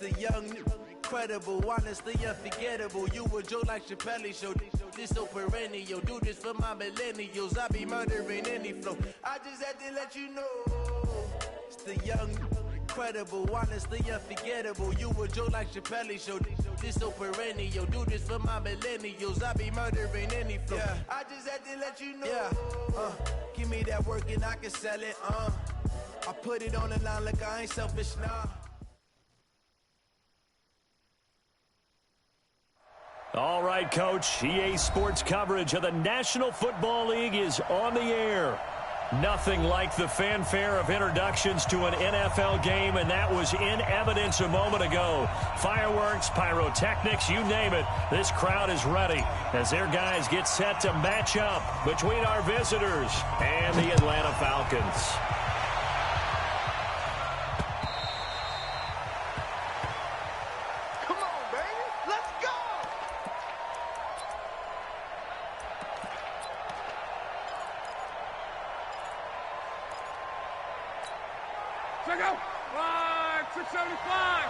The young, incredible, honestly unforgettable. You a joke like Chappelle Show. This so perennial. Do this for my millennials. I be murdering any flow. I just had to let you know. It's the young, incredible, honestly unforgettable. You a joke like Chappelle Show. This so perennial. Do this for my millennials. I be murdering any flow. Yeah. I just had to let you know. Yeah. Give me that work and I can sell it. I put it on the line like I ain't selfish now. All right, Coach. EA Sports coverage of the National Football League is on the air. Nothing like the fanfare of introductions to an NFL game, and that was in evidence a moment ago. Fireworks, pyrotechnics, you name it. This crowd is ready as their guys get set to match up between our visitors and the Atlanta Falcons. Check out. 675.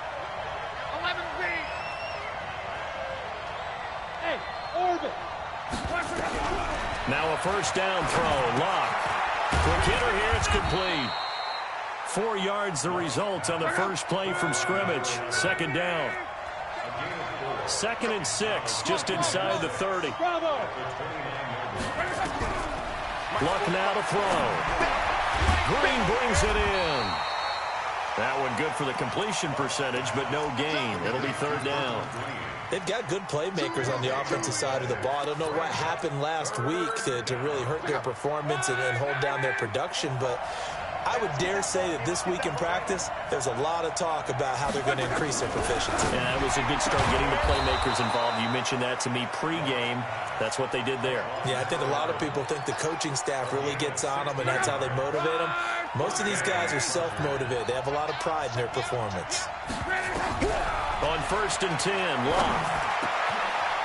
11B. Hey, orbit. Now a first down throw. Lock. Quick hitter here. It's complete. 4 yards the result on the first play from scrimmage. Second down. 2nd and 6, just inside the 30. Luck now to throw. Green brings it in. That one good for the completion percentage, but no gain. It'll be third down. They've got good playmakers on the offensive side of the ball. I don't know what happened last week to really hurt their performance and hold down their production, but I would dare say that this week in practice, there's a lot of talk about how they're going to increase their proficiency. Yeah, that was a good start getting the playmakers involved. You mentioned that to me pregame. That's what they did there. Yeah, I think a lot of people think the coaching staff really gets on them, and that's how they motivate them. Most of these guys are self-motivated. They have a lot of pride in their performance. On 1st and 10, Locke.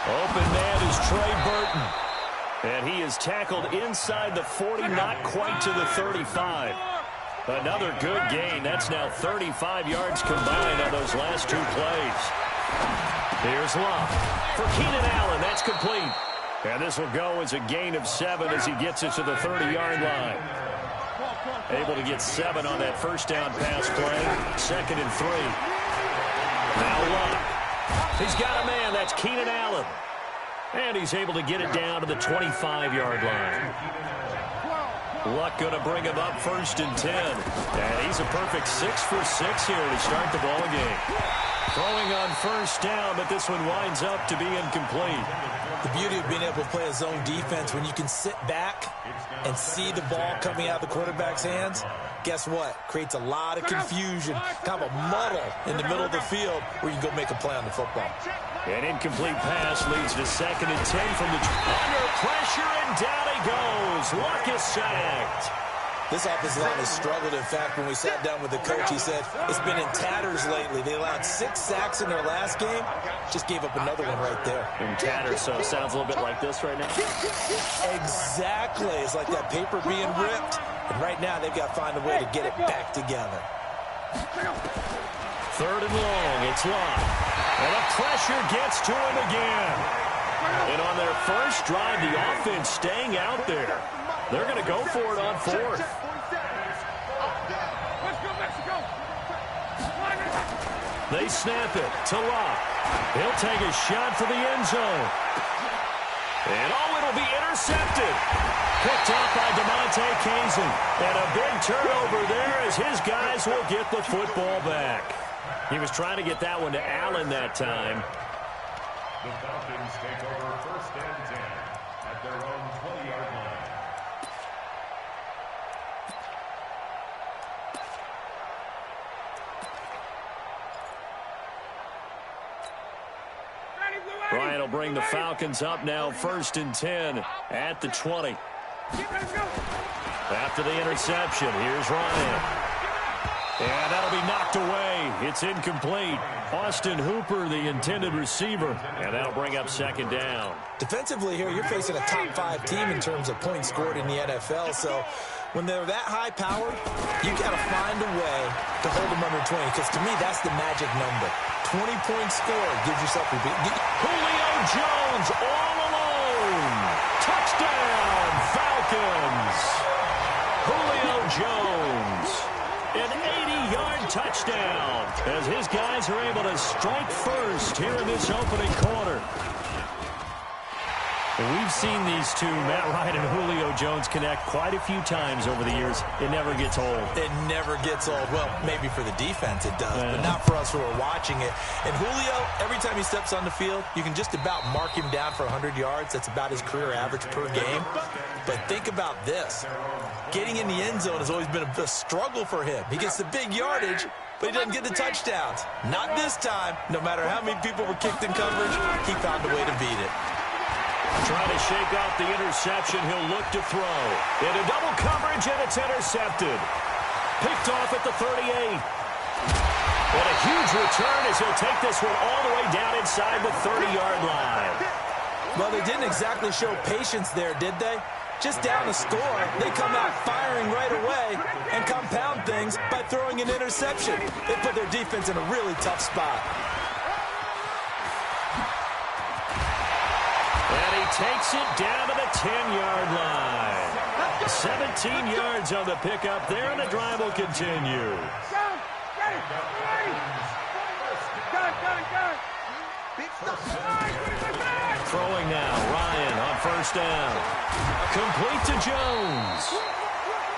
Open man is Trey Burton. And he is tackled inside the 40, not quite to the 35. Another good gain. That's now 35 yards combined on those last 2 plays. Here's Locke. For Keenan Allen, that's complete. And this will go as a gain of 7 as he gets it to the 30-yard line. Able to get 7 on that first down pass play. 2nd and 3. Now Locke. He's got a man. That's Keenan Allen. And he's able to get it down to the 25-yard line. Luck going to bring him up 1st and 10. And he's a perfect 6 for 6 here to start the ball game. Throwing on first down, but this one winds up to be incomplete. The beauty of being able to play a zone defense, when you can sit back and see the ball coming out of the quarterback's hands, guess what? Creates a lot of confusion, kind of a muddle in the middle of the field where you can go make a play on the football. An incomplete pass leads to 2nd and 10 from the under pressure, and down he goes. Luck is sacked. This offensive line has struggled. In fact, when we sat down with the coach, he said it's been in tatters lately. They allowed 6 sacks in their last game. Just gave up another one right there. In tatters, so it sounds a little bit like this right now. Exactly. It's like that paper being ripped. And right now, they've got to find a way to get it back together. 3rd and long. It's Locke. And the pressure gets to him again. And on their first drive, the offense staying out there. They're going to go for it on 4th. They snap it to Locke. He'll take a shot for the end zone. And it'll be intercepted. Picked up by DeMonte Kazin. And a big turnover there as his guys will get the football back. He was trying to get that one to Allen that time. The Falcons take over 1st and 10 at their own 20-yard line. Ryan will bring the Falcons up now 1st and 10 at the 20. After the interception, here's Ryan. And that'll be knocked away. It's incomplete. Austin Hooper, the intended receiver. And that'll bring up 2nd down. Defensively here, you're facing a top 5 team in terms of points scored in the NFL. So when they're that high powered, you got to find a way to hold them under 20, because to me, that's the magic number. 20-point score gives yourself a big... Julio Jones all alone. Touchdown, Falcons. Julio Jones, an 80-yard touchdown, as his guys are able to strike first here in this opening quarter. We've seen these two, Matt Ryan and Julio Jones, connect quite a few times over the years. It never gets old. It never gets old. Well, maybe for the defense it does, but not for us who are watching it. And Julio, every time he steps on the field, you can just about mark him down for 100 yards. That's about his career average per game. But think about this. Getting in the end zone has always been a struggle for him. He gets the big yardage, but he doesn't get the touchdowns. Not this time. No matter how many people were kicked in coverage, he found a way to beat it. Trying to shake off the interception. He'll look to throw. Into double coverage, and it's intercepted. Picked off at the 38. And a huge return as he'll take this one all the way down inside the 30-yard line. Well, they didn't exactly show patience there, did they? Just down the score, they come out firing right away and compound things by throwing an interception. They put their defense in a really tough spot. And he takes it down to the 10-yard line. 17 yards on the pickup there, and the drive will continue. Throwing now, Ryan on first down. Complete to Jones.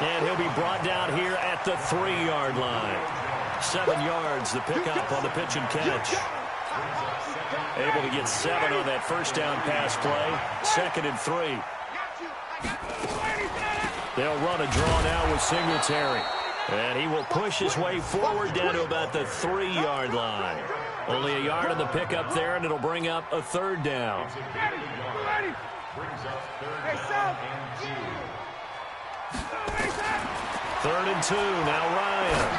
And he'll be brought down here at the 3-yard line. 7 yards, the pickup on the pitch and catch. Able to get 7 on that first down pass play. 2nd and 3. They'll run a draw now with Singletary. And he will push his way forward down to about the 3-yard line. Only a yard on the pickup there, and it'll bring up a 3rd down. Third and 2, now Ryan.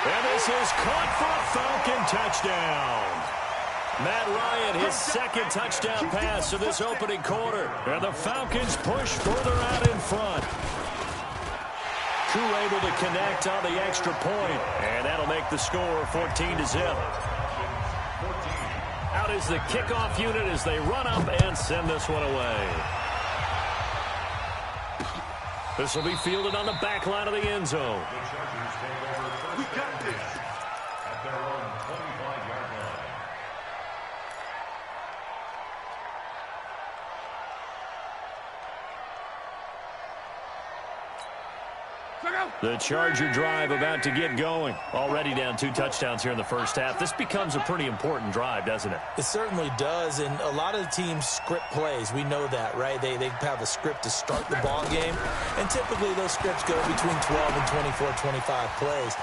And this is caught for a Falcon touchdown. Matt Ryan, his 2nd touchdown pass of this opening quarter. And the Falcons push further out in front. Crew able to connect on the extra point, and that'll make the score 14-0. Out is the kickoff unit as they run up and send this one away. This will be fielded on the back line of the end zone. The Chargers take over first and 10 at their own 25-yard line. The Charger drive about to get going. Already down 2 touchdowns here in the first half. This becomes a pretty important drive, doesn't it? It certainly does, and a lot of the teams script plays. We know that, right? They have a script to start the ball game, and typically those scripts go between 12 and 24, 25 plays.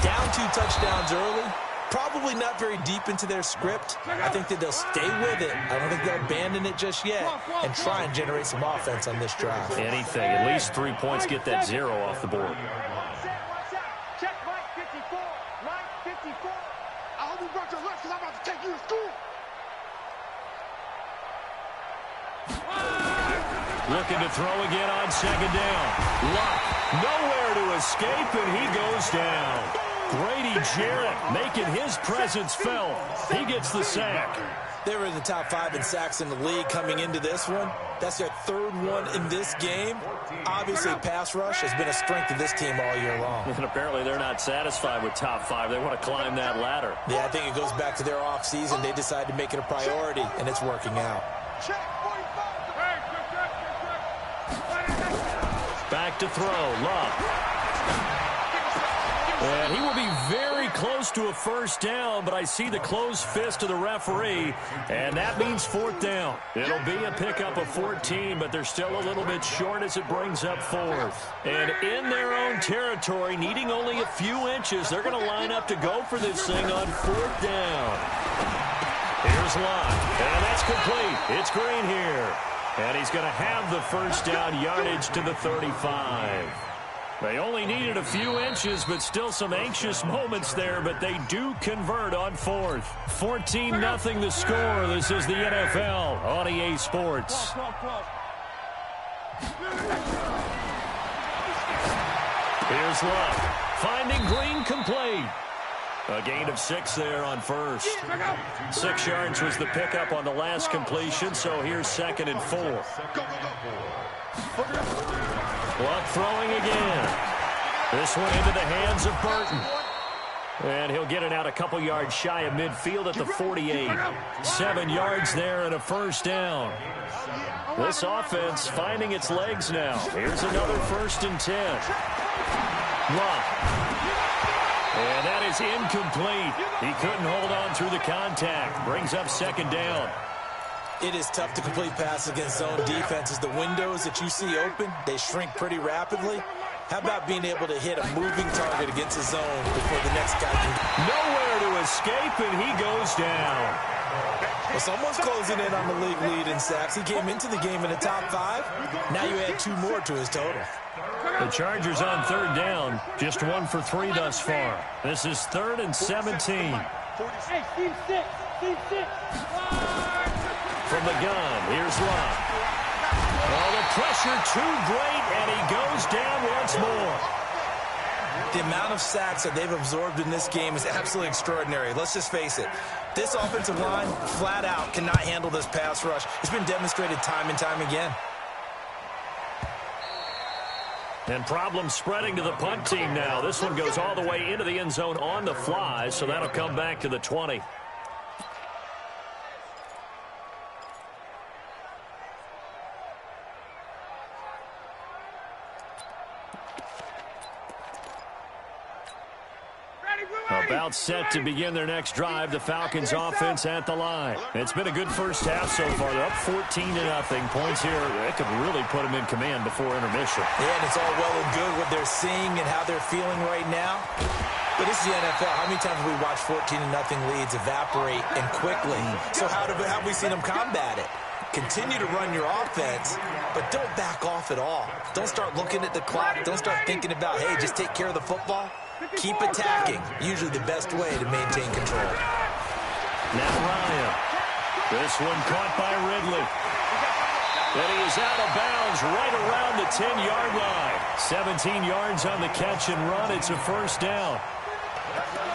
Down 2 touchdowns early, probably not very deep into their script. I think that they'll stay with it. I don't think they'll abandon it just yet and try and generate some offense on this drive. Anything. At least 3 points, get that 0 off the board. Check Mike 54. Mike 54. I hope you brought your lunch because I'm about to take you to school. Looking to throw again on 2nd down. Luck nowhere to escape, and he goes down. Grady Jarrett making his presence felt. He gets the sack. They were in the top 5 in sacks in the league coming into this one. That's their 3rd one in this game. Obviously, pass rush has been a strength of this team all year long. And apparently they're not satisfied with top 5. They want to climb that ladder. Yeah, I think it goes back to their offseason. They decided to make it a priority, and it's working out. Back to throw. Love. And he will be very close to a first down, but I see the closed fist of the referee, and that means 4th down. It'll be a pickup of 14, but they're still a little bit short as it brings up 4th. And in their own territory, needing only a few inches, they're going to line up to go for this thing on 4th down. Here's Locke, and that's complete. It's Green here. And he's going to have the first down yardage to the 35. They only needed a few inches, but still some anxious moments there, but they do convert on 4th. 14-0 the score. This is the NFL on EA Sports. Here's Luck. Finding Green complete. A gain of 6 there on first. 6 yards was the pickup on the last completion, so here's 2nd and 4. Luck throwing again. This one into the hands of Burton. And he'll get it out a couple yards shy of midfield at the 48. 7 yards there and a first down. This offense finding its legs now. Here's another 1st and 10. Luck. And that is incomplete. He couldn't hold on through the contact. Brings up 2nd down. It is tough to complete passes against zone defenses. The windows that you see open, they shrink pretty rapidly. How about being able to hit a moving target against a zone before the next guy can... Nowhere to escape, and he goes down. Well, someone's closing in on the league lead in sacks. He came into the game in the top 5. Now you add 2 more to his total. The Chargers on 3rd down. Just 1 for 3 thus far. This is 3rd and 17. Hey, Steve 6. Steve 6. From the gun, here's Luck. Oh, the pressure too great, and he goes down once more. The amount of sacks that they've absorbed in this game is absolutely extraordinary. Let's just face it. This offensive line, flat out, cannot handle this pass rush. It's been demonstrated time and time again. And problems spreading to the punt team now. This one goes all the way into the end zone on the fly, so that'll come back to the 20. About set to begin their next drive. The Falcons offense at the line. It's been a good first half so far. They're up 14-0. Points here, that could really put them in command before intermission. Yeah, and it's all well and good what they're seeing and how they're feeling right now. But this is the NFL. How many times have we watched 14-0 leads evaporate and quickly? So how have we seen them combat it? Continue to run your offense, but don't back off at all. Don't start looking at the clock. Don't start thinking about, hey, just take care of the football. Keep attacking. Usually the best way to maintain control. Now Ryan. This one caught by Ridley. And he is out of bounds right around the 10-yard line. 17 yards on the catch and run. It's a first down.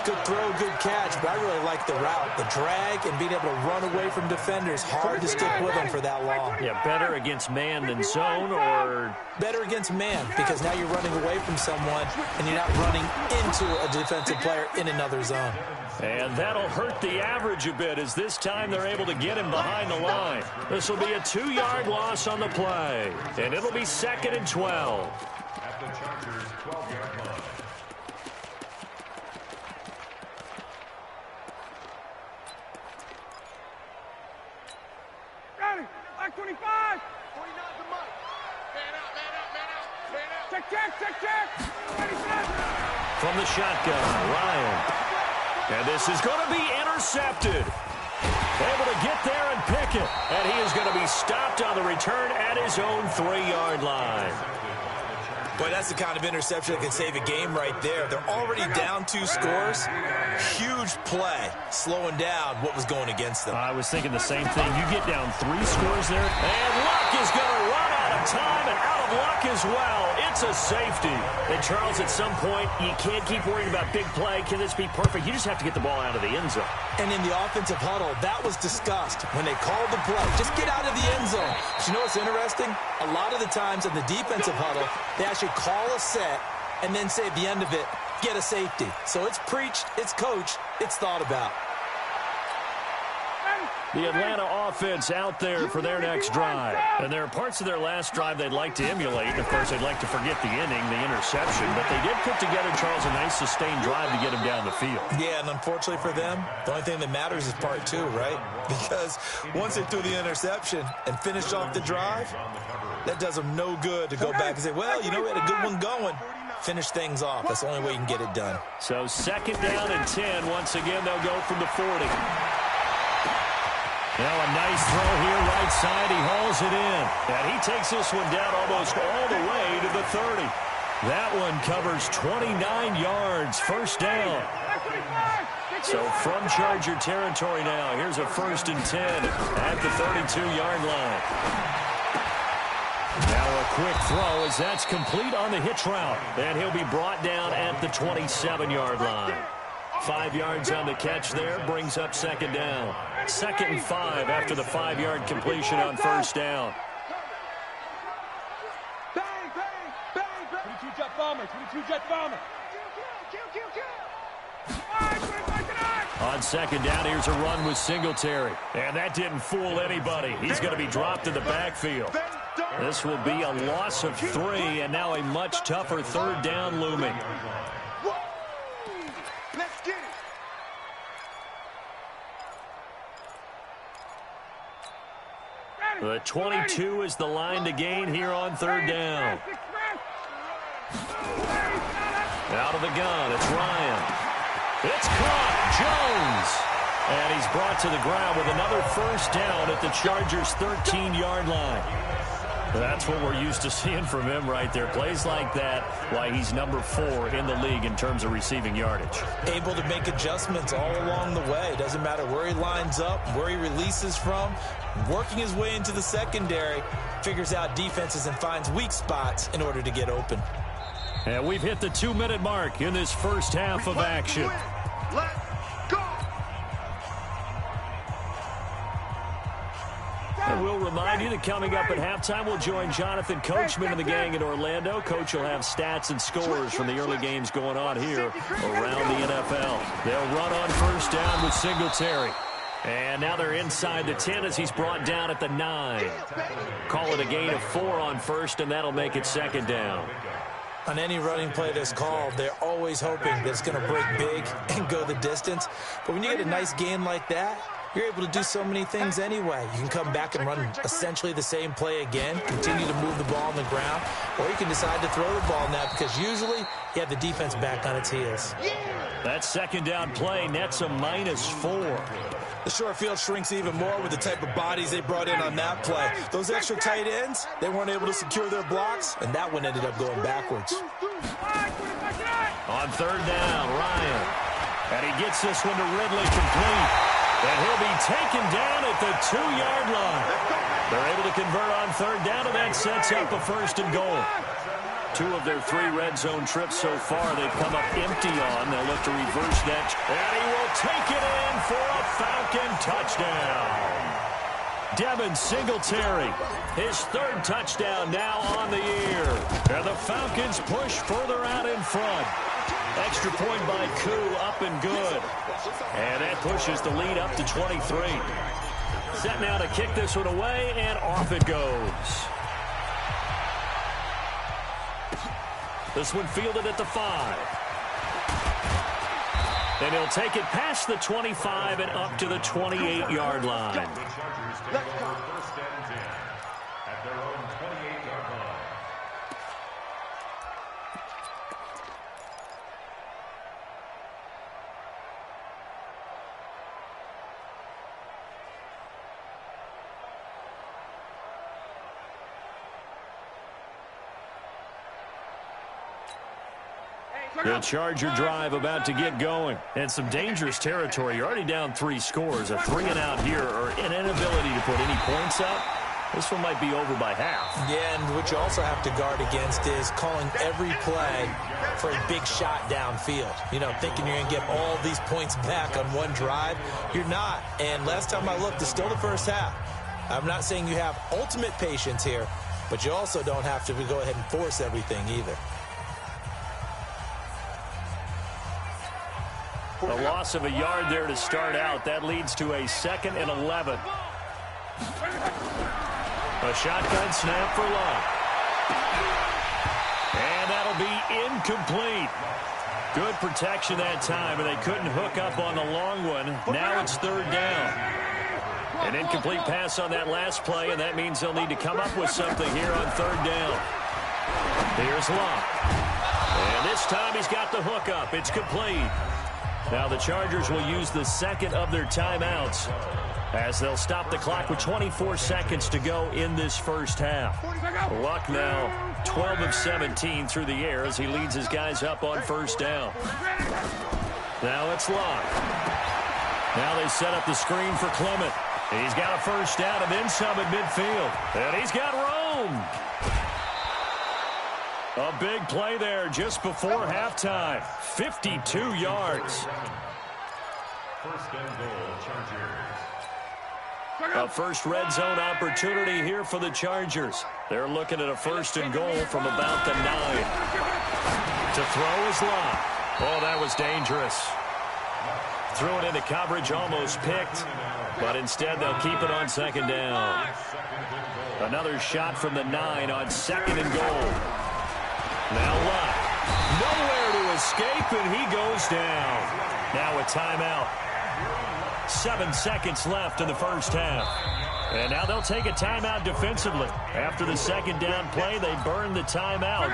Good throw, good catch, but I really like the route. The drag and being able to run away from defenders. Hard to stick with them for that long. Yeah, better against man than zone, or... Better against man, because now you're running away from someone and you're not running into a defensive player in another zone. And that'll hurt the average a bit, as this time they're able to get him behind the line. This will be a 2-yard loss on the play, and it'll be 2nd and 12. At the Chargers' 12-yard line. Ready. Like 25. 49 to Mike. Man out, man out, man out. Man out. Check. 27. From the shotgun, Ryan. And this is going to be intercepted. Able to get there and pick it. And he is going to be stopped on the return at his own 3-yard line. Boy, that's the kind of interception that can save a game right there. They're already down 2 scores. Huge play, slowing down what was going against them. I was thinking the same thing. You get down 3 scores there, and Luck is going to run out of time and out of luck as well. It's a safety. And, Charles, at some point, you can't keep worrying about big play. Can this be perfect? You just have to get the ball out of the end zone. And in the offensive huddle, that was discussed when they called the play. Just get out of the end zone. But you know what's interesting? A lot of the times in the defensive huddle, they actually call a set and then say at the end of it, get a safety. So it's preached, it's coached, it's thought about. The Atlanta offense out there for their next drive. And there are parts of their last drive they'd like to emulate. And, of course, they'd like to forget the inning, the interception. But they did put together, Charles, a nice sustained drive to get him down the field. Yeah, and unfortunately for them, the only thing that matters is part 2, right? Because once they threw the interception and finished off the drive, that does them no good to go back and say, well, you know, we had a good one going. Finish things off. That's the only way you can get it done. So 2nd down and 10. Once again, they'll go from the 40. Now a nice throw here, right side. He hauls it in. And he takes this one down almost all the way to the 30. That one covers 29 yards. First down. So from Charger territory now, here's a 1st and 10 at the 32-yard line. Now a quick throw as that's complete on the hitch route. And he'll be brought down at the 27-yard line. 5 yards on the catch there, brings up second down. 2nd and 5 after the 5-yard completion on first down. Bang, bang, bang, bang. 22 jet bomber, 22 jet bomber. Kill. On second down, here's a run with Singletary. And that didn't fool anybody. He's going to be dropped in the backfield. This will be a loss of 3, and now a much tougher third down looming. Let's get it. The 22 is the line to gain here on third down. Out of the gun, it's Ryan. It's caught, Jones. And he's brought to the ground with another first down at the Chargers' 13-yard line. That's what we're used to seeing from him right there. Plays like that, why he's number 4 in the league in terms of receiving yardage. Able to make adjustments all along the way. Doesn't matter where he lines up, where he releases from. Working his way into the secondary, figures out defenses and finds weak spots in order to get open. And we've hit the 2-minute mark in this first half of action. Let's go. And we'll remind you that coming up at halftime, we'll join Jonathan Coachman and the gang in Orlando. Coach will have stats and scores from the early games going on here around the NFL. They'll run on first down with Singletary. And now they're inside the 10 as he's brought down at the 9. Call it a gain of 4 on first, and that'll make it second down. On any running play that's called, they're always hoping that it's going to break big and go the distance. But when you get a nice gain like that, you're able to do so many things anyway. You can come back and run essentially the same play again, continue to move the ball on the ground, or you can decide to throw the ball now because usually you have the defense back on its heels. That second down play nets a -4. The short field shrinks even more with the type of bodies they brought in on that play. Those extra tight ends, they weren't able to secure their blocks, and that one ended up going backwards. On third down, Ryan. And he gets this one to Ridley complete. And he'll be taken down at the 2-yard line. They're able to convert on third down, and that sets up a first and goal. 2 of their 3 red zone trips so far, they've come up empty on. They'll look to reverse that. And he will take it in for a Falcon touchdown. Devin Singletary, his 3rd touchdown now on the year. And the Falcons push further out in front. Extra point by Koo, up and good. And that pushes the lead up to 23. Set now to kick this one away, and off it goes. This one fielded at the 5. And he'll take it past the 25 and up to the 28-yard line. The Chargers take over first and 10 at their own 28-yard line. The Charger drive about to get going. And some dangerous territory. You're already down 3 scores. A 3-and-out here, or an inability to put any points up. This one might be over by half. Yeah, and what you also have to guard against is calling every play for a big shot downfield. You know, thinking you're going to get all these points back on one drive. You're not. And last time I looked, it's still the first half. I'm not saying you have ultimate patience here, but you also don't have to go ahead and force everything either. A loss of a yard there to start out. That leads to a 2nd and 11. A shotgun snap for Love. And that'll be incomplete. Good protection that time, and they couldn't hook up on the long one. Now it's 3rd down. An incomplete pass on that last play, and that means they'll need to come up with something here on 3rd down. Here's Love. And this time he's got the hook up. It's complete. Now the Chargers will use the 2nd of their timeouts as they'll stop the clock with 24 seconds to go in this first half. Luck now 12 of 17 through the air as he leads his guys up on first down. Now it's Luck. Now they set up the screen for Clement. He's got a first down and then some at midfield. And he's got room. A big play there just before halftime. 52 yards. First and goal, Chargers. A first red zone opportunity here for the Chargers. They're looking at a first and goal from about the 9. To throw is Locke. Oh, that was dangerous. Threw it into coverage, almost picked. But instead, they'll keep it on second down. Another shot from the 9 on second and goal. Now Locke. Nowhere to escape, and he goes down. Now a timeout. 7 seconds left in the first half. And now they'll take a timeout defensively. After the second down play, they burn the timeout,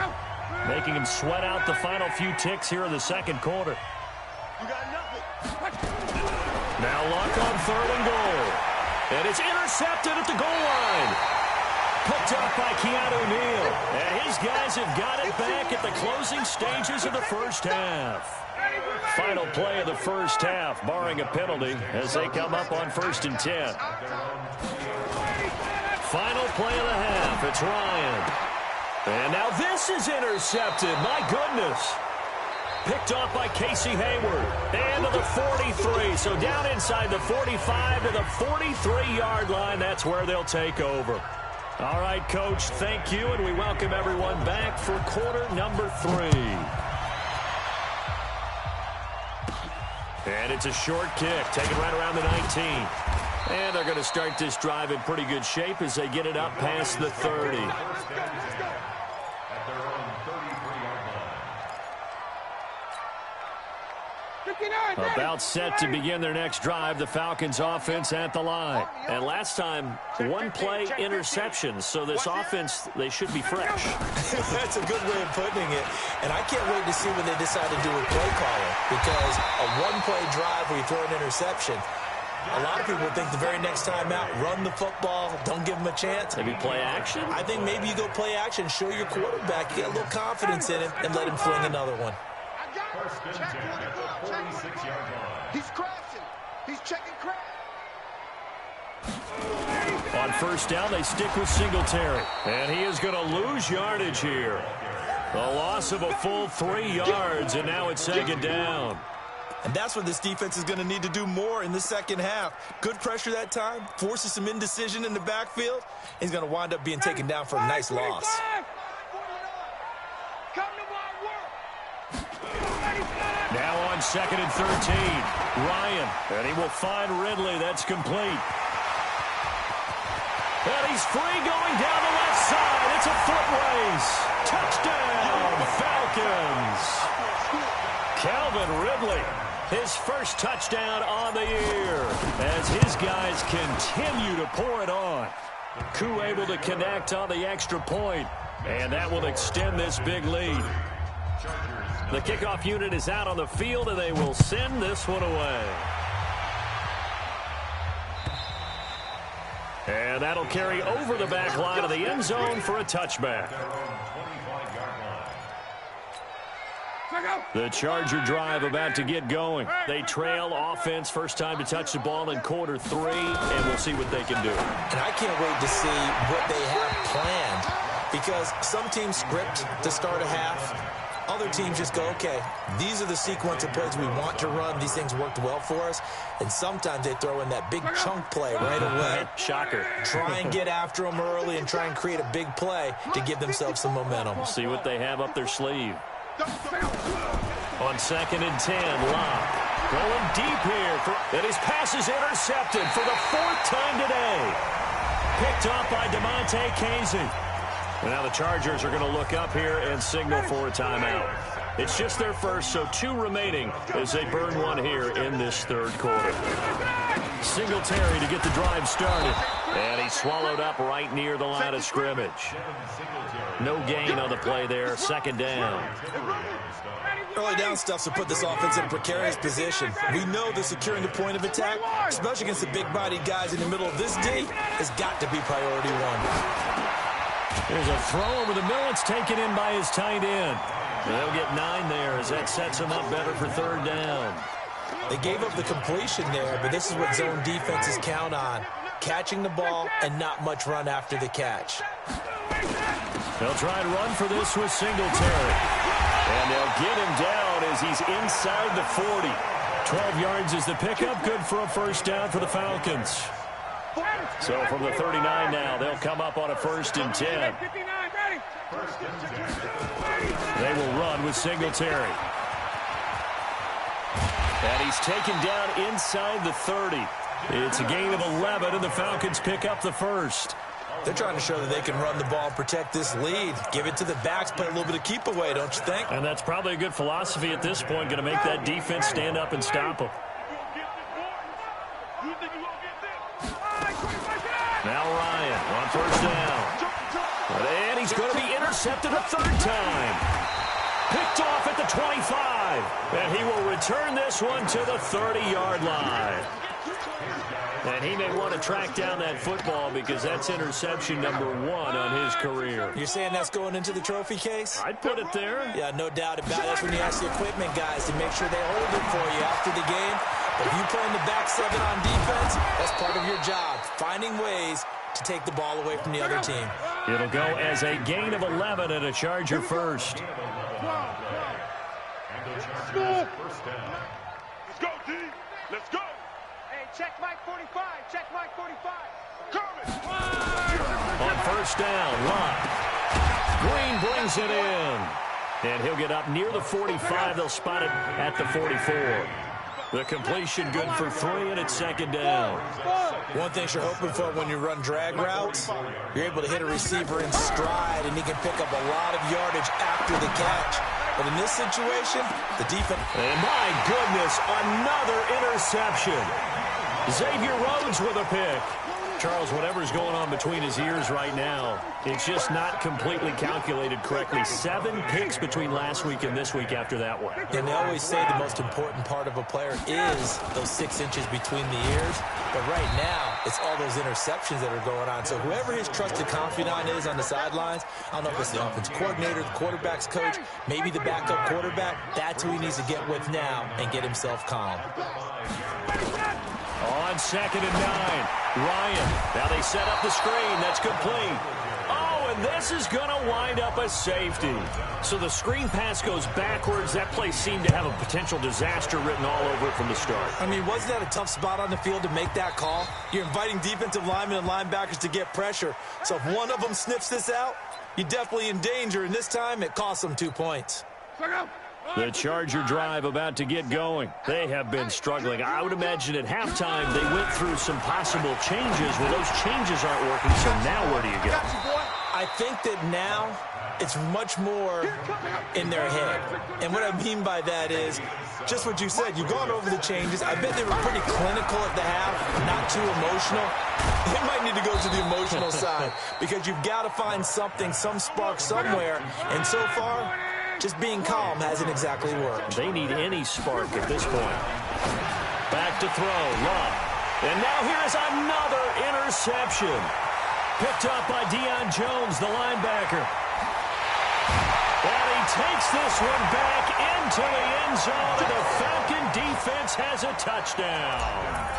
making them sweat out the final few ticks here in the second quarter. Now Locke on third and goal. And it's intercepted at the goal line. Picked up by Keanu Neal. And his guys have got it back at the closing stages of the first half. Final play of the first half, barring a penalty, as they come up on 1st and 10. Final play of the half, it's Ryan. And now this is intercepted, my goodness. Picked off by Casey Hayward. And to the 43, so down inside the 45 to the 43-yard line. That's where they'll take over. All right, Coach, thank you, and we welcome everyone back for quarter number 3. And it's a short kick, taken right around the 19. And they're going to start this drive in pretty good shape as they get it up past the 30. About set to begin their next drive, the Falcons offense at the line. And last time, one play interception, so this offense, they should be fresh. That's a good way of putting it. And I can't wait to see what they decide to do with play calling, because a one-play drive where you throw an interception, a lot of people think the very next time out, run the football, don't give them a chance. Maybe play action? I think maybe you go play action, show your quarterback, get a little confidence in him, and let him fling another one. First and 10 at the 46-yard line. He's crashing. He's checking crash. On first down, they stick with Singletary. And he is going to lose yardage here. A loss of a full 3 yards, and now it's second down. And that's what this defense is going to need to do more in the second half. Good pressure that time, forces some indecision in the backfield. He's going to wind up being taken down for a nice loss. Now on second and 13, Ryan, and he will find Ridley. That's complete. And he's free going down the left side. It's a foot race. Touchdown, Falcons. Calvin Ridley, his first touchdown on the year as his guys continue to pour it on. Koo able to connect on the extra point, and that will extend this big lead. The kickoff unit is out on the field, and they will send this one away. And that'll carry over the back line of the end zone for a touchback. The Charger drive about to get going. They trail offense, first time to touch the ball in quarter 3, and we'll see what they can do. And I can't wait to see what they have planned, because some teams script to start a half. Other teams just go, okay, these are the sequence of plays we want to run. These things worked well for us. And sometimes they throw in that big chunk play right away. Shocker. Try and get after them early and try and create a big play to give themselves some momentum. We'll see what they have up their sleeve. On second and 10, Locke going deep here. And his pass is intercepted for the 4th time today. Picked up by DeMonte Casey. And now the Chargers are going to look up here and signal for a timeout. It's just their first, so 2 remaining as they burn one here in this third quarter. Singletary to get the drive started. And he swallowed up right near the line of scrimmage. No gain on the play there, second down. Early down stuff to put this offense in a precarious position. We know that securing the point of attack, especially against the big-bodied guys in the middle of this D, has got to be priority 1. There's a throw over the middle. It's taken in by his tight end. They'll get 9 there as that sets him up better for third down. They gave up the completion there, but this is what zone defenses count on. catching the ball and not much run after the catch. They'll try and run for this with Singletary. And they'll get him down as he's inside the 40. 12 yards is the pickup. Good for a first down for the Falcons. So from the 39 now, they'll come up on a 1st and 10. They will run with Singletary. And he's taken down inside the 30. It's a gain of 11, and the Falcons pick up the first. They're trying to show that they can run the ball and protect this lead. Give it to the backs, play a little bit of keep away, don't you think? And that's probably a good philosophy at this point, going to make that defense stand up and stop them. Now Ryan on 1st down. And he's going to be intercepted a 3rd time. Picked off at the 25. And he will return this one to the 30-yard line. And he may want to track down that football because that's interception number 1 on his career. You're saying that's going into the trophy case? I'd put it there. Yeah, no doubt about it. That's when you ask the equipment guys to make sure they hold it for you after the game. But if you play in the back 7 on defense, that's part of your job, finding ways to take the ball away from the other team. It'll go as a gain of 11 and a Charger first. And the Chargers first down. Let's go, D. Let's go. Hey, check Mike 45. Check Mike 45. Coming. On 1st down, Lott. Green brings it in. And he'll get up near the 45. They'll spot it at the 44. The completion good for 3, and it's 2nd down. One thing you're hoping for when you run drag routes, you're able to hit a receiver in stride, and he can pick up a lot of yardage after the catch. But in this situation, the defense... And my goodness, another interception. Xavier Rhodes with a pick. Charles, whatever's going on between his ears right now, it's just not completely calculated correctly. 7 picks between last week and this week after that one. And they always say the most important part of a player is those 6 inches between the ears. But right now, it's all those interceptions that are going on. So whoever his trusted confidant is on the sidelines, I don't know if it's the offense coordinator, the quarterback's coach, maybe the backup quarterback, that's who he needs to get with now and get himself calm. On 2nd and 9, Ryan. Now they set up the screen. That's complete. Oh, and this is going to wind up a safety. So the screen pass goes backwards. That play seemed to have a potential disaster written all over it from the start. I mean, wasn't that a tough spot on the field to make that call? You're inviting defensive linemen and linebackers to get pressure. So if one of them sniffs this out, you're definitely in danger. And this time, it costs them 2 points. The Charger drive about to get going. They have been struggling. I would imagine at halftime they went through some possible changes. Well, those changes aren't working, so now where do you go? I think that now it's much more in their head. And what I mean by that is just what you said. You've gone over the changes. I bet they were pretty clinical at the half, not too emotional. They might need to go to the emotional side because you've got to find something, some spark somewhere. And so far, just being calm hasn't exactly worked. They need any spark at this point. Back to throw, Lott. And now here is another interception. Picked up by Deion Jones, the linebacker. And he takes this one back into the end zone, and the Falcon defense has a touchdown.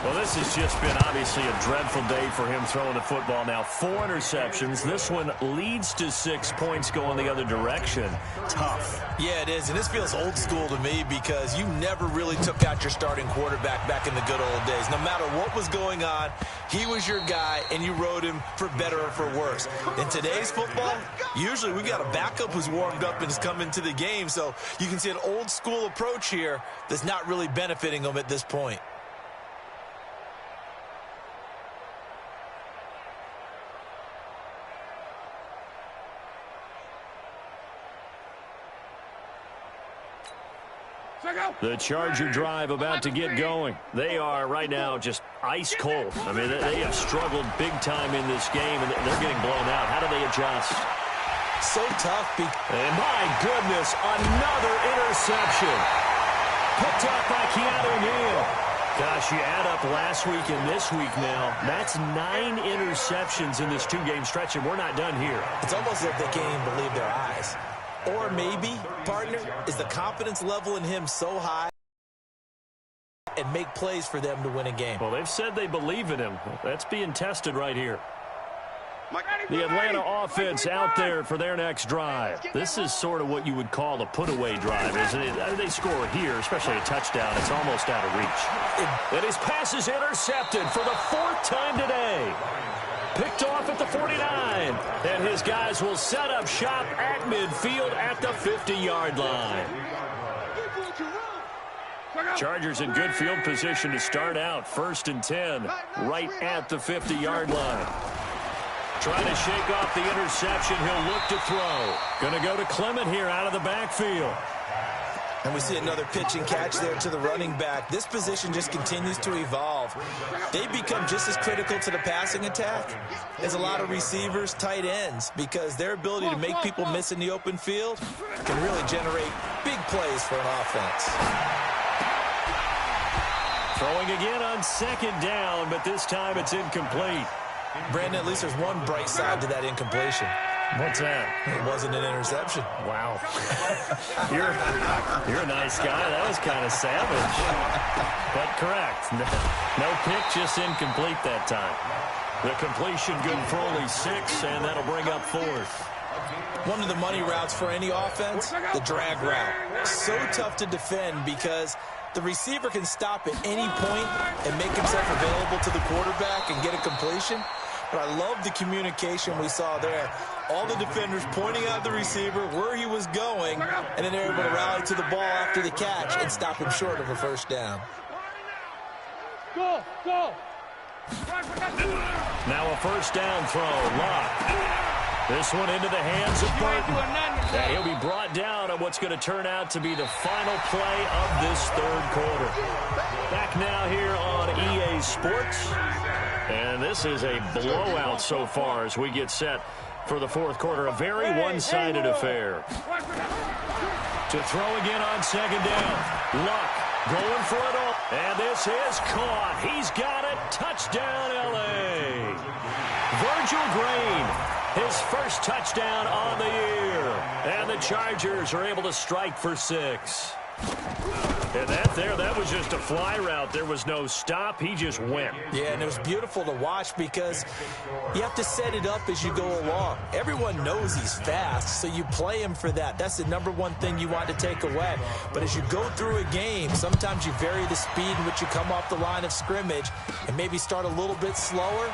Well, this has just been obviously a dreadful day for him throwing the football. Now 4 interceptions. This one leads to 6 points going the other direction. Tough. Yeah, it is. And this feels old school to me because you never really took out your starting quarterback back in the good old days. No matter what was going on, he was your guy, and you rode him for better or for worse. In today's football, usually we got a backup who's warmed up and is coming to the game. So you can see an old school approach here that's not really benefiting them at this point. The Charger drive about to get going. They are right now just ice cold. I mean, they have struggled big time in this game, and they're getting blown out. How do they adjust? So tough. And my goodness, another interception. Picked up by Keanu Neal. Gosh, you add up last week and this week now. That's 9 interceptions in this 2-game stretch, and we're not done here. It's almost like they can't even believe their eyes. Or maybe, partner, is the confidence level in him so high and make plays for them to win a game. Well, they've said they believe in him. That's being tested right here. The Atlanta offense out there for their next drive. This is sort of what you would call a put-away drive, isn't it? They score here, especially a touchdown. It's almost out of reach. And his pass is intercepted for the 4th time today. Picked off at the 49. And his guys will set up shop at midfield at the 50-yard line. Chargers in good field position to start out. 1st and 10, right at the 50-yard line. Trying to shake off the interception. He'll look to throw. Going to go to Clement here out of the backfield. And we see another pitch and catch there to the running back. This position just continues to evolve. They become just as critical to the passing attack as a lot of receivers, tight ends, because their ability to make people miss in the open field can really generate big plays for an offense. Throwing again on 2nd down, but this time it's incomplete. Brandon, at least there's one bright side to that incompletion. What's that? It wasn't an interception. Wow. You're a nice guy. That was kind of savage. But correct. No pick, just incomplete that time. The completion good for only 6, and that'll bring up 4th. One of the money routes for any offense, the drag route. So tough to defend because the receiver can stop at any point and make himself available to the quarterback and get a completion. But I love the communication we saw there. All the defenders pointing out the receiver, where he was going, and then they're able to rally to the ball after the catch and stop him short of a 1st down. Go! Now a 1st down throw. Locke. This one into the hands of Burton. And he'll be brought down on what's going to turn out to be the final play of this 3rd quarter. Back now here on EA Sports. And this is a blowout so far as we get set for the 4th quarter. A very one-sided affair. To throw again on 2nd down. Luck going for it all. And this is caught. He's got it. Touchdown, L.A. Virgil Green, his 1st touchdown on the year. And the Chargers are able to strike for 6. And that was just a fly route. There was no stop. He just went. Yeah, and it was beautiful to watch because you have to set it up as you go along. Everyone knows he's fast, so you play him for that. That's the #1 thing you want to take away. But as you go through a game, sometimes you vary the speed in which you come off the line of scrimmage and maybe start a little bit slower,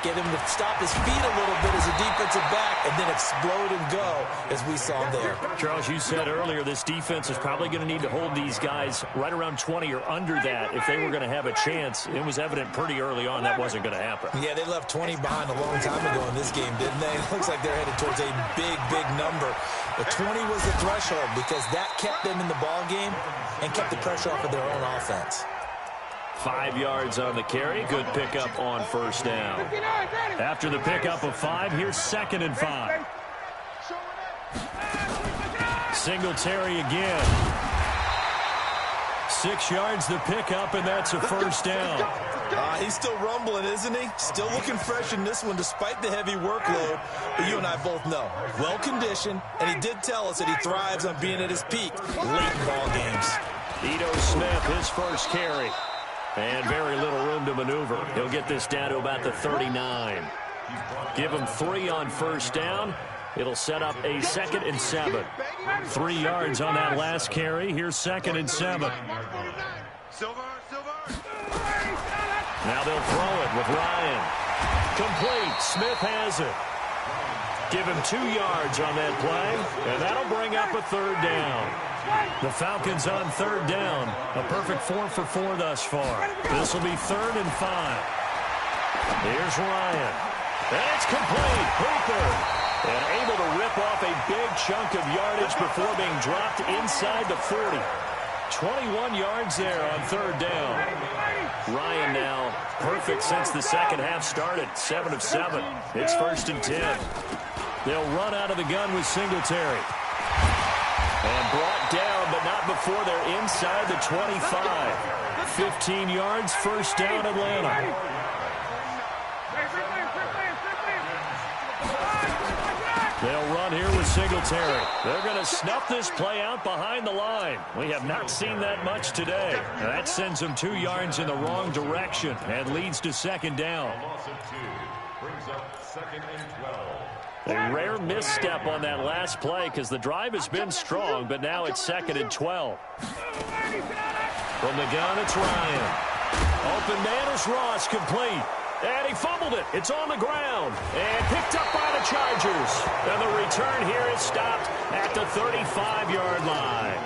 get him to stop his feet a little bit as a defensive back, and then explode and go, as we saw there. Charles, you said earlier this defense is probably going to need to hold these guys right around 20 or under that if they were going to have a chance. It was evident pretty early on that wasn't going to happen. Yeah, they left 20 behind a long time ago in this game, didn't they? It looks like they're headed towards a big, big number. But 20 was the threshold because that kept them in the ball game and kept the pressure off of their own offense. 5 yards on the carry. Good pickup on 1st down. After the pickup of 5, here's 2nd and 5. Singletary again. 6 yards the pickup, and that's a 1st down. He's still rumbling, isn't he? Still looking fresh in this one despite the heavy workload. But you and I both know. Well-conditioned, and he did tell us that he thrives on being at his peak late in ball games. Ito Smith, his 1st carry. And very little room to maneuver. He'll get this down to about the 39. Give him 3 on 1st down. It'll set up a 2nd and 7. 3 yards on that last carry. Here's 2nd and 7. Now they'll throw it with Ryan. Complete. Smith has it. Give him 2 yards on that play, and that'll bring up a 3rd down. The Falcons on 3rd down. A perfect 4 for 4 thus far. This will be 3rd and 5. Here's Ryan. And it's complete. Hooper. And able to rip off a big chunk of yardage before being dropped inside the 40. 21 yards there on 3rd down. Ryan now perfect since the 2nd half started. 7 of 7. It's 1st and 10. They'll run out of the gun with Singletary. And brought down, but not before they're inside the 25. 15 yards, 1st down, Atlanta. They'll run here with Singletary. They're going to snuff this play out behind the line. We have not seen that much today. That sends them 2 yards in the wrong direction and leads to second down. A loss of 2 brings up 2nd and 12. A rare misstep on that last play because the drive has been strong, but now it's 2nd and 12. From the gun, it's Ryan. Open man is Ross, complete. And he fumbled it. It's on the ground. And picked up by the Chargers. And the return here is stopped at the 35-yard line.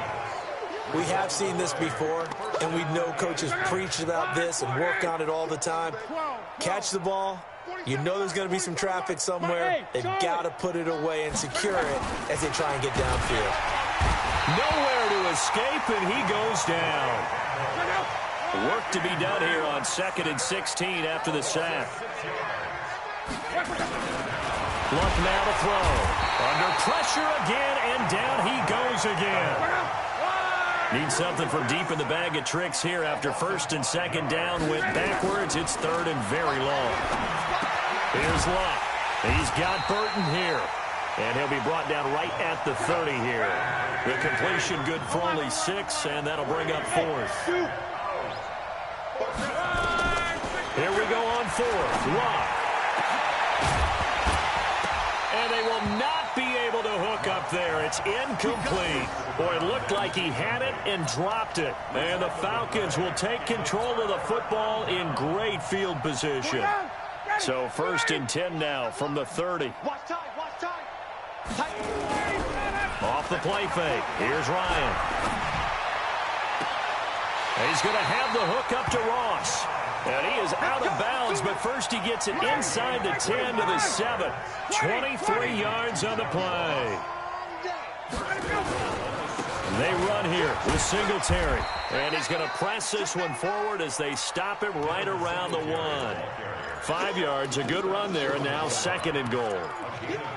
We have seen this before, and we know coaches preach about this and work on it all the time. Catch the ball. You know there's going to be some traffic somewhere. They've got to put it away and secure it as they try and get downfield. Nowhere to escape, and he goes down. Work to be done here on 2nd and 16 after the sack. Luck now to throw. Under pressure again, and down he goes again. Need something from deep in the bag of tricks here after 1st and 2nd down. Went backwards. It's 3rd and very long. Here's Luck. He's got Burton here. And he'll be brought down right at the 30 here. The completion good for only 6, and that'll bring up 4th. Here we go on 4th. Luck. And they will not be able to hook up there. It's incomplete. Boy, it looked like he had it and dropped it. And the Falcons will take control of the football in great field position. So 1st and 10 now from the 30. Off the play fake. Here's Ryan. He's going to have the hook up to Ross. And he is out of bounds, but first he gets it inside the 10 to the 7. 23 yards on the play. They run here with Singletary. And he's going to press this one forward as they stop him right around the 1. 5 yards, a good run there, and now 2nd and goal.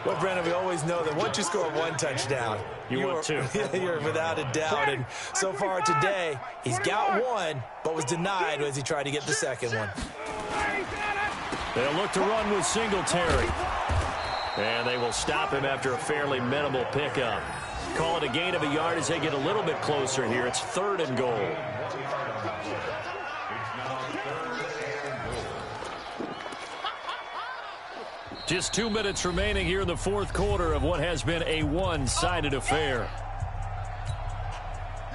Well, Brennan, we always know that once you score 1 touchdown, you want 2. You're without a doubt. And so far today, he's got 1, but was denied as he tried to get the 2nd one. They'll look to run with Singletary. And they will stop him after a fairly minimal pickup. Call it a gain of a yard as they get a little bit closer here. It's 3rd and goal. Just 2 minutes remaining here in the 4th quarter of what has been a one-sided affair.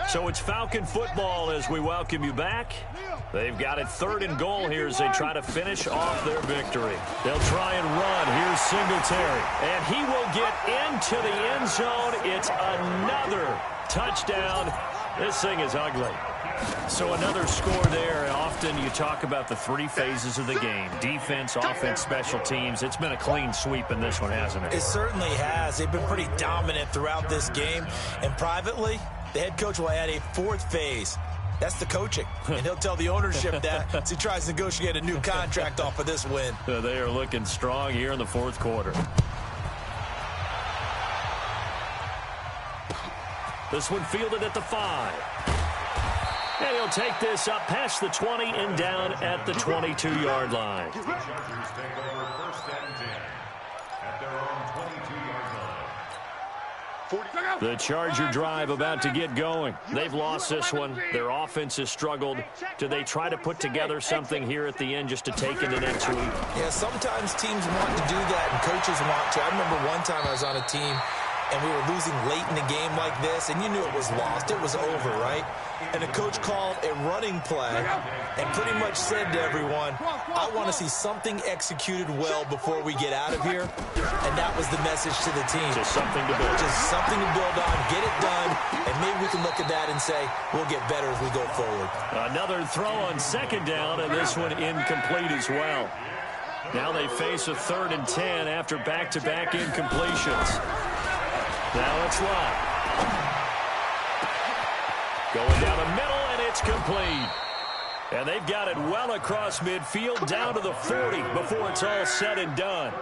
So it's Falcon football as we welcome you back. They've got it 3rd and goal here as they try to finish off their victory. They'll try and run. Here's Singletary. And he will get into the end zone. It's another touchdown. This thing is ugly. So another score there. Often you talk about the 3 phases of the game. Defense, offense, special teams. It's been a clean sweep in this one, hasn't it? It certainly has. They've been pretty dominant throughout this game. And privately, the head coach will add a 4th phase. That's the coaching. And he'll tell the ownership that as he tries to negotiate a new contract off of this win. They are looking strong here in the 4th quarter. This one fielded at the 5. And he'll take this up past the 20 and down at the 22-yard line. The Chargers take over 1st and 10 at their own 22-yard line. The Charger drive about to get going. They've lost this one. Their offense has struggled. Do they try to put together something here at the end just to take into next week? Yeah, sometimes teams want to do that and coaches want to. I remember one time I was on a team and we were losing late in the game like this, and you knew it was lost. It was over, right? And the coach called a running play and pretty much said to everyone, I want to see something executed well before we get out of here. And that was the message to the team. Just something to build. Just something to build on, get it done, and maybe we can look at that and say, we'll get better as we go forward. Another throw on 2nd down, and this one incomplete as well. Now they face a 3rd and 10 after back-to-back incompletions. Now it's Luck. Going down the middle, and it's complete. And they've got it well across midfield, down to the 40 before it's all said and done.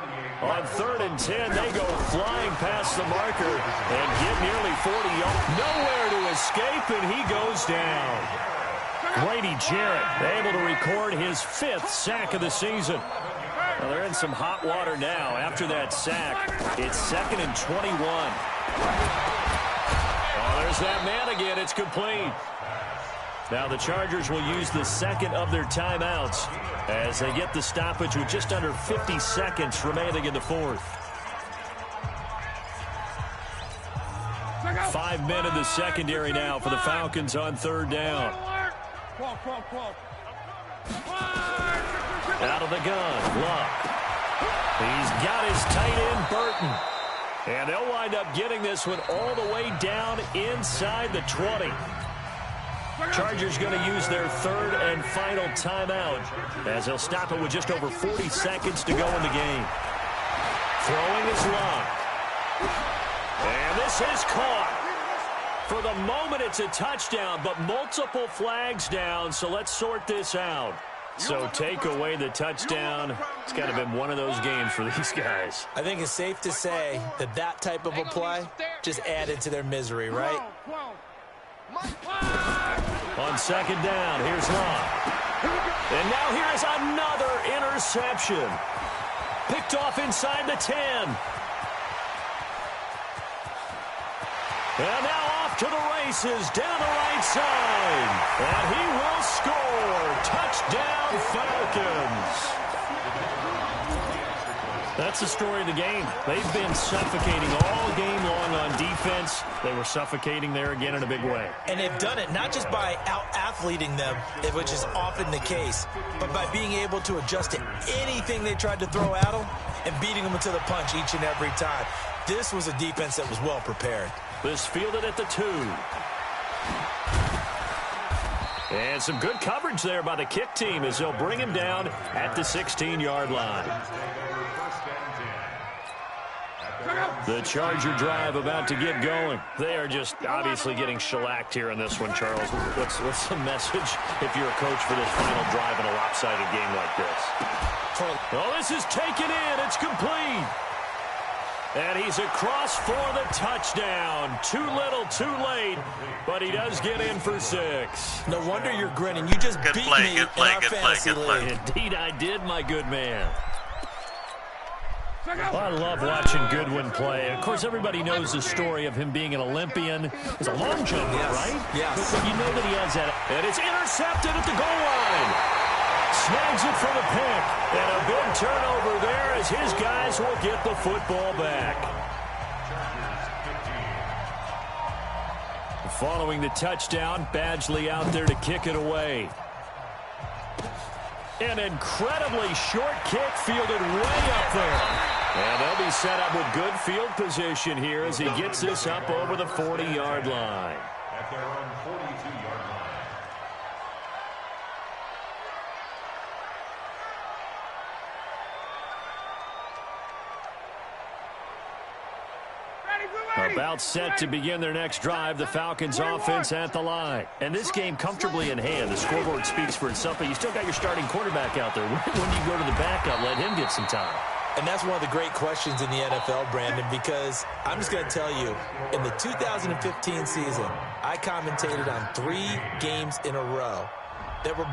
On 3rd and 10, they go flying past the marker and get nearly 40 yards. Nowhere to escape, and he goes down. Grady Jarrett able to record his 5th sack of the season. Well, they're in some hot water now. After that sack, it's 2nd and 21. Oh, there's that man again. It's complete. Now the Chargers will use the second of their timeouts as they get the stoppage with just under 50 seconds remaining in the fourth. 5 men in the secondary now for the Falcons on 3rd down. Out of the gun, Luck. He's got his tight end, Burton. And they'll wind up getting this one all the way down inside the 20. Chargers going to use their 3rd and final timeout as they'll stop it with just over 40 seconds to go in the game. Throwing is Luck. And this is caught. For the moment, it's a touchdown, but multiple flags down, so let's sort this out. So take away the touchdown. It's kind of been one of those games for these guys. I think it's safe to say that that type of a play just added to their misery, right? On 2nd down, here's Luck. And now here's another interception. Picked off inside the 10. And now off to the races down the right side. And he will score. Touchdown, Falcons. That's the story of the game. They've been suffocating all game long on defense. They were suffocating there again in a big way. And they've done it not just by out-athleting them, which is often the case, but by being able to adjust to anything they tried to throw at them and beating them to the punch each and every time. This was a defense that was well prepared. This fielded at the 2. And some good coverage there by the kick team as they'll bring him down at the 16-yard line. The Charger drive about to get going. They are just obviously getting shellacked here in this one, Charles. What's the message if you're a coach for this final drive in a lopsided game like this? Oh, this is taken in. It's complete. And he's across for the touchdown. Too little, too late, but he does get in for 6. No wonder you're grinning. You just beat me in our fantasy league. Indeed I did, my good man. Well, I love watching Goodwin play. Of course, everybody knows the story of him being an Olympian. He's a long jumper, right? Yes. But you know that he has that. And it's intercepted at the goal line. Snags it for the pick. And a big turnover there as his guys will get the football back. Following the touchdown, Badgley out there to kick it away. An incredibly short kick fielded way up there. And they'll be set up with good field position here as he gets this up over the 40-yard line. At their own 42-yard line. About set to begin their next drive, the Falcons offense at the line. And this game comfortably in hand. The scoreboard speaks for itself, but you still got your starting quarterback out there. When do you go to the backup, let him get some time? And that's one of the great questions in the NFL, Brandon, because I'm just going to tell you, in the 2015 season, I commentated on 3 games in a row that were